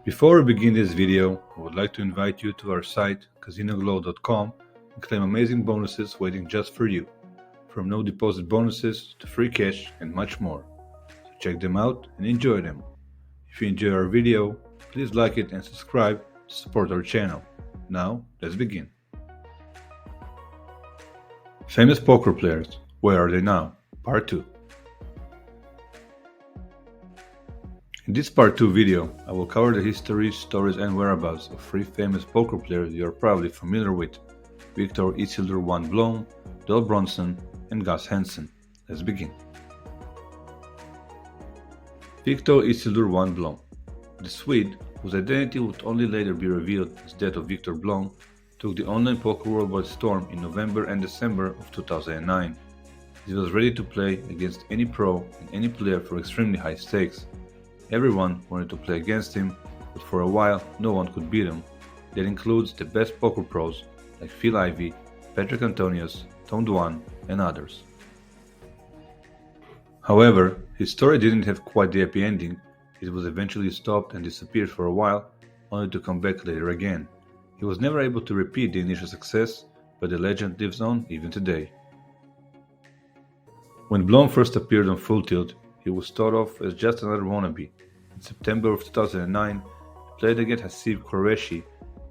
Before we begin this video, I would like to invite you to our site CasinoGlow.com and claim amazing bonuses waiting just for you, from no deposit bonuses to free cash and much more. So check them out and enjoy them. If you enjoy our video, please like it and subscribe to support our channel. Now, let's begin. Famous poker players, where are they now? Part 2. In this Part 2 video, I will cover the history, stories and whereabouts of 3 famous poker players you are probably familiar with: Viktor Blom, Dole Brunson and Gus Hansen. Let's begin. Viktor Blom. The Swede, whose identity would only later be revealed as that of Viktor Blom, took the online poker world by storm in November and December of 2009. He was ready to play against any pro and any player for extremely high stakes. Everyone wanted to play against him, but for a while no one could beat him. That includes the best poker pros like Phil Ivey, Patrick Antonius, Tom Dwan and others. However, his story didn't have quite the happy ending. It was eventually stopped and disappeared for a while, only to come back later again. He was never able to repeat the initial success, but the legend lives on even today. When Blom first appeared on Full Tilt, he was thought of as just another wannabe. In September of 2009, he played against Haseeb Qureshi,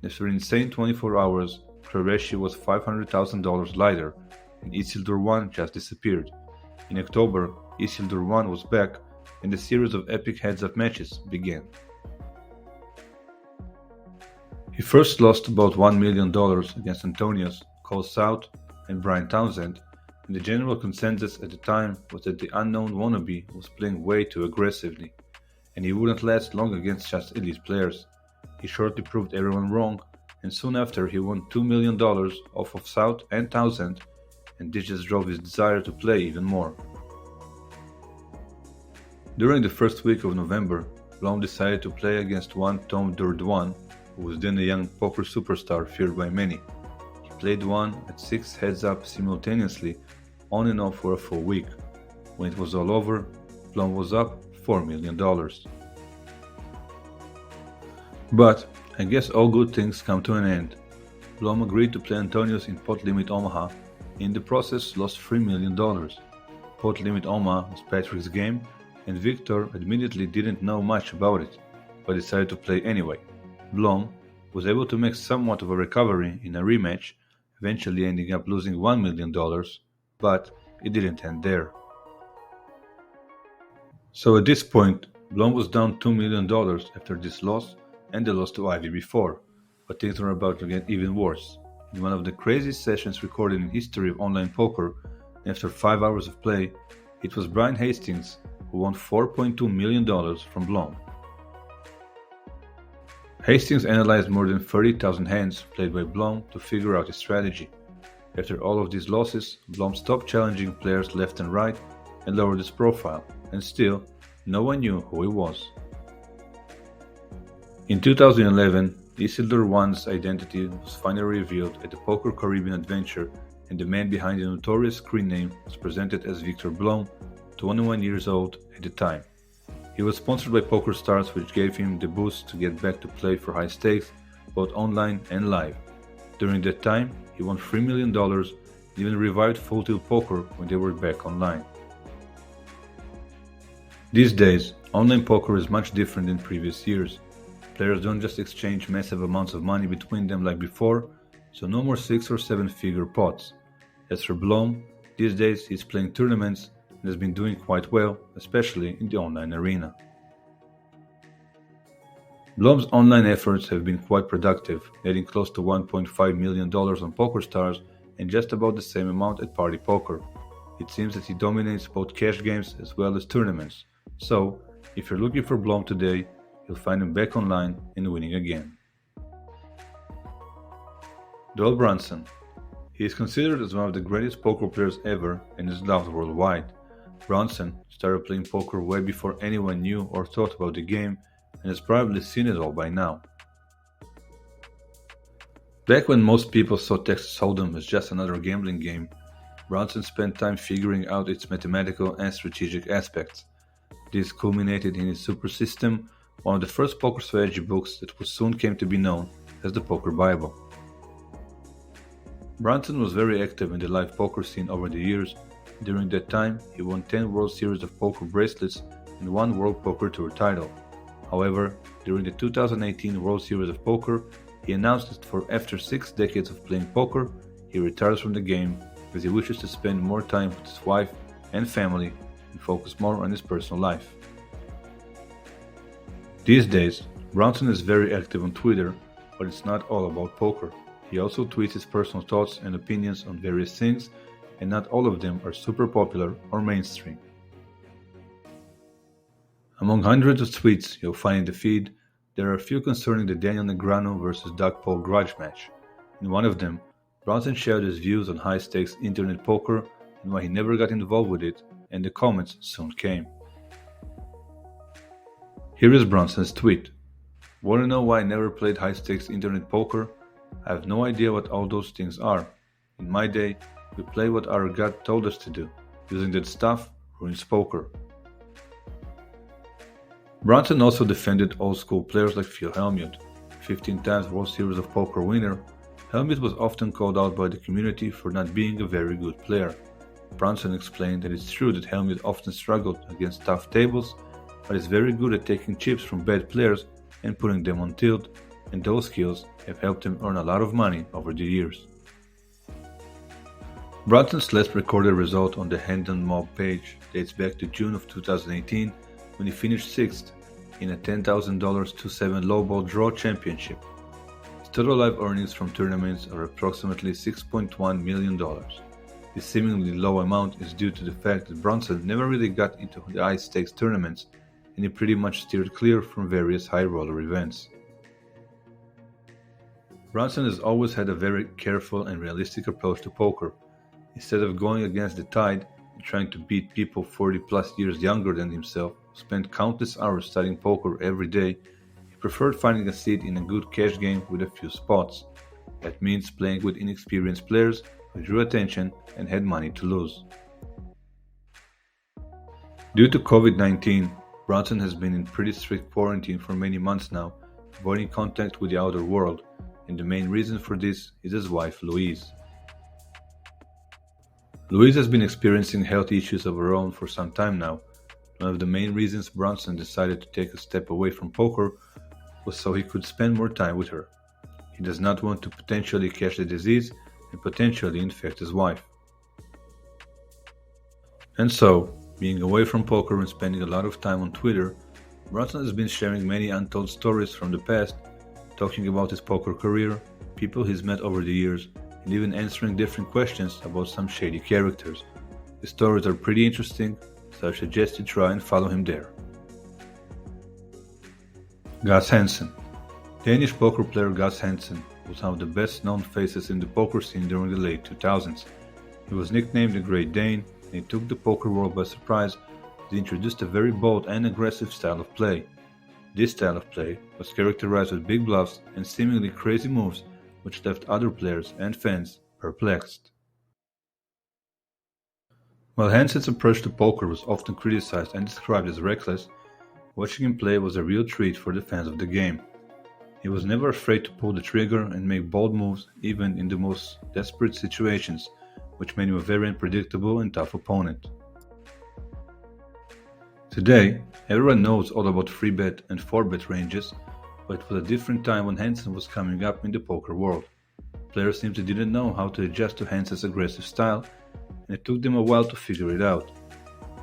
and after an insane 24 hours, Qureshi was $500,000 lighter, and Isildur 1 just disappeared. In October, Isildur 1 was back, and a series of epic heads-up matches began. He first lost about $1 million against Antonius, Cole South, and Brian Townsend, and the general consensus at the time was that the unknown wannabe was playing way too aggressively, and he wouldn't last long against just elite players. He shortly proved everyone wrong, and soon after he won $2 million off of South and Townsend, and this just drove his desire to play even more. During the first week of November, Blom decided to play against one Tom Dwan, who was then a young poker superstar feared by many. He played one at 6 heads-up simultaneously, on and off for a full week. When it was all over, Blom was up $4 million. But I guess all good things come to an end. Blom agreed to play Antonius in Pot Limit Omaha, and in the process lost $3 million. Pot Limit Omaha was Patrick's game, and Viktor admittedly didn't know much about it, but decided to play anyway. Blom was able to make somewhat of a recovery in a rematch, eventually ending up losing $1 million, but it didn't end there. So at this point, Blom was down $2 million after this loss and the loss to Ivy before, but things were about to get even worse. In one of the craziest sessions recorded in history of online poker, after 5 hours of play, it was Brian Hastings who won $4.2 million from Blom. Hastings analyzed more than 30,000 hands played by Blom to figure out his strategy. After all of these losses, Blom stopped challenging players left and right and lowered his profile, and still, no one knew who he was. In 2011, Isildur 1's identity was finally revealed at the Poker Caribbean Adventure, and the man behind the notorious screen name was presented as Viktor Blom, 21 years old at the time. He was sponsored by PokerStars, which gave him the boost to get back to play for high stakes, both online and live. During that time, he won $3 million and even revived Full Tilt Poker when they were back online. These days, online poker is much different than previous years. Players don't just exchange massive amounts of money between them like before, so no more 6 or 7 figure pots. As for Blom, these days he's playing tournaments and has been doing quite well, especially in the online arena. Blom's online efforts have been quite productive, netting close to $1.5 million on PokerStars and just about the same amount at Party Poker. It seems that he dominates both cash games as well as tournaments, so if you're looking for Blom today, you'll find him back online and winning again. Doyle Brunson. He is considered as one of the greatest poker players ever and is loved worldwide. Brunson started playing poker way before anyone knew or thought about the game and has probably seen it all by now. Back when most people saw Texas Hold'em as just another gambling game, Brunson spent time figuring out its mathematical and strategic aspects. This culminated in his super system, one of the first poker strategy books that soon came to be known as the Poker Bible. Brunson was very active in the live poker scene over the years. During that time, he won 10 World Series of Poker bracelets and 1 World Poker Tour title. However, during the 2018 World Series of Poker, he announced that after 6 decades of playing poker, he retires from the game as he wishes to spend more time with his wife and family and focus more on his personal life. These days, Brunson is very active on Twitter, but it's not all about poker. He also tweets his personal thoughts and opinions on various things, and not all of them are super popular or mainstream. Among hundreds of tweets you'll find in the feed, there are a few concerning the Daniel Negreanu vs. Doug Polk grudge match. In one of them, Brunson shared his views on high-stakes internet poker and why he never got involved with it, and the comments soon came. Here is Brunson's tweet. Want to know why I never played high-stakes internet poker? I have no idea what all those things are. In my day, we play what our gut told us to do. Using that stuff ruins poker. Brunson also defended old-school players like Phil Hellmuth. 15 times World Series of Poker winner, Hellmuth was often called out by the community for not being a very good player. Brunson explained that it's true that Hellmuth often struggled against tough tables, but is very good at taking chips from bad players and putting them on tilt, and those skills have helped him earn a lot of money over the years. Brunson's last recorded result on the Hendon Mob page dates back to June of 2018 when he finished 6th in a $10,000 2-7 lowball draw championship. His total live earnings from tournaments are approximately $6.1 million. This seemingly low amount is due to the fact that Brunson never really got into the high stakes tournaments, and he pretty much steered clear from various high roller events. Brunson has always had a very careful and realistic approach to poker. Instead of going against the tide and trying to beat people 40 plus years younger than himself who spent countless hours studying poker every day, he preferred finding a seat in a good cash game with a few spots. That means playing with inexperienced players who drew attention and had money to lose. Due to COVID-19, Brunson has been in pretty strict quarantine for many months now, avoiding contact with the outer world, and the main reason for this is his wife Louise. Louise has been experiencing health issues of her own for some time now. One of the main reasons Brunson decided to take a step away from poker was so he could spend more time with her. He does not want to potentially catch the disease and potentially infect his wife. And so, being away from poker and spending a lot of time on Twitter, Brunson has been sharing many untold stories from the past, talking about his poker career, people he's met over the years, and even answering different questions about some shady characters. The stories are pretty interesting, so I suggest you try and follow him there. Gus Hansen. Danish poker player Gus Hansen was one of the best known faces in the poker scene during the late 2000s. He was nicknamed the Great Dane, and he took the poker world by surprise as he introduced a very bold and aggressive style of play. This style of play was characterized with big bluffs and seemingly crazy moves which left other players and fans perplexed. While Hansen's approach to poker was often criticized and described as reckless, watching him play was a real treat for the fans of the game. He was never afraid to pull the trigger and make bold moves even in the most desperate situations, which made him a very unpredictable and tough opponent. Today, everyone knows all about 3-bet and 4-bet ranges, but it was a different time when Hansen was coming up in the poker world. Players simply didn't know how to adjust to Hansen's aggressive style, and it took them a while to figure it out.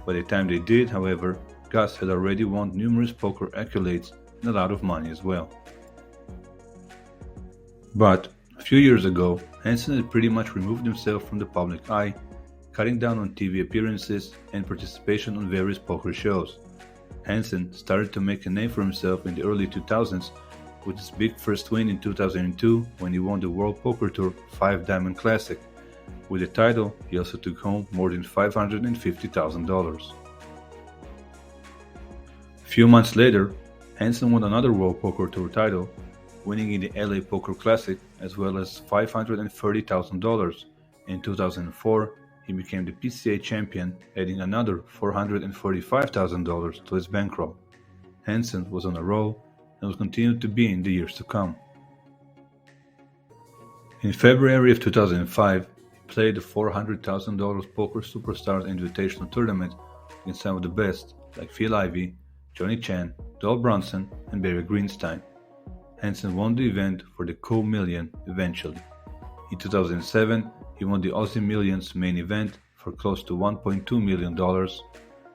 By the time they did, however, Gus had already won numerous poker accolades and a lot of money as well. But a few years ago, Hansen had pretty much removed himself from the public eye, cutting down on TV appearances and participation on various poker shows. Hansen started to make a name for himself in the early 2000s with his big first win in 2002 when he won the World Poker Tour 5 Diamond Classic. With the title, he also took home more than $550,000. A few months later, Hansen won another World Poker Tour title, winning in the LA Poker Classic as well as $530,000. In 2004, he became the PCA champion, adding another $445,000 to his bankroll. Hansen was on a roll and will continue to be in the years to come. In February of 2005, he played the $400,000 Poker Superstars Invitational Tournament against some of the best like Phil Ivey, Johnny Chan, Dole Brunson, and Barry Greenstein. Hansen won the event for the cool million eventually. In 2007, he won the Aussie Millions main event for close to $1.2 million.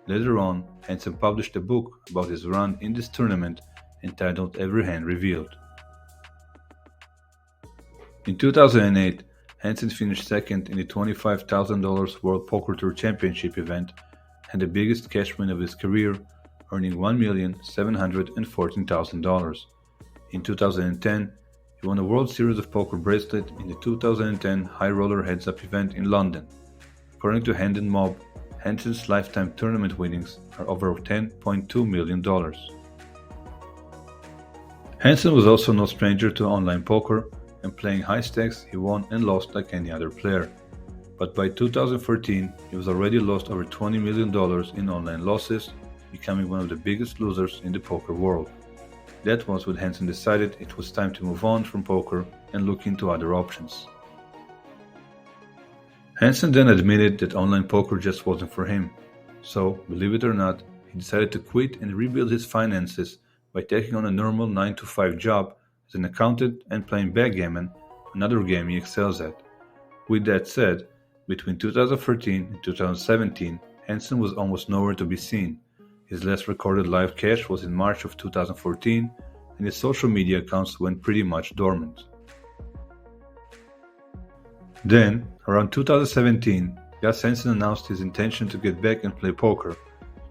Later on, Hansen published a book about his run in this tournament entitled Every Hand Revealed. In 2008, Hansen finished second in the $25,000 World Poker Tour Championship event and the biggest cash win of his career, earning $1,714,000. In 2010, he won a World Series of Poker bracelet in the 2010 High Roller Heads Up event in London. According to Hand & Mob, Hansen's lifetime tournament winnings are over $10.2 million. Hansen was also no stranger to online poker, and playing high stakes he won and lost like any other player. But by 2014, he was already lost over $20 million in online losses, becoming one of the biggest losers in the poker world. That was when Hansen decided it was time to move on from poker and look into other options. Hansen then admitted that online poker just wasn't for him. So, believe it or not, he decided to quit and rebuild his finances by taking on a normal 9-to-5 job as an accountant and playing backgammon, another game he excels at. With that said, between 2013 and 2017, Hansen was almost nowhere to be seen. His last recorded live cash was in March of 2014, and his social media accounts went pretty much dormant. Then, around 2017, Gus Hansen announced his intention to get back and play poker.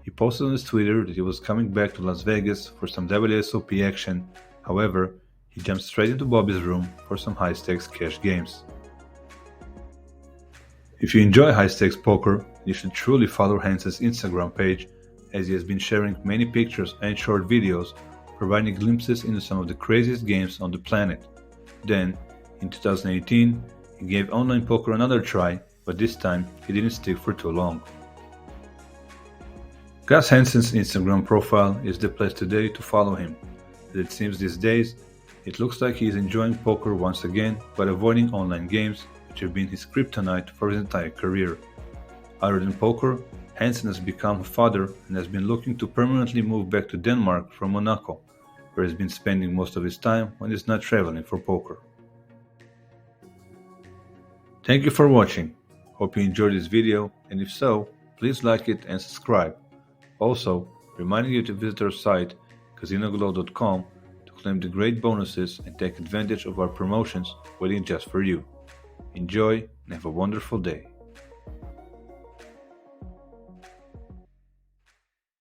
He posted on his Twitter that he was coming back to Las Vegas for some WSOP action. However, he jumped straight into Bobby's room for some high-stakes cash games. If you enjoy high-stakes poker, you should truly follow Hansen's Instagram page, as he has been sharing many pictures and short videos providing glimpses into some of the craziest games on the planet. Then, in 2018, he gave online poker another try, but this time he didn't stick for too long. Gus Hansen's Instagram profile is the place today to follow him, as it seems these days it looks like he is enjoying poker once again but avoiding online games, which have been his kryptonite for his entire career. Other than poker, Hansen has become a father and has been looking to permanently move back to Denmark from Monaco, where he's been spending most of his time when he's not traveling for poker. Thank you for watching. Hope you enjoyed this video, and if so, please like it and subscribe. Also, reminding you to visit our site CasinoGlow.com to claim the great bonuses and take advantage of our promotions waiting just for you. Enjoy and have a wonderful day.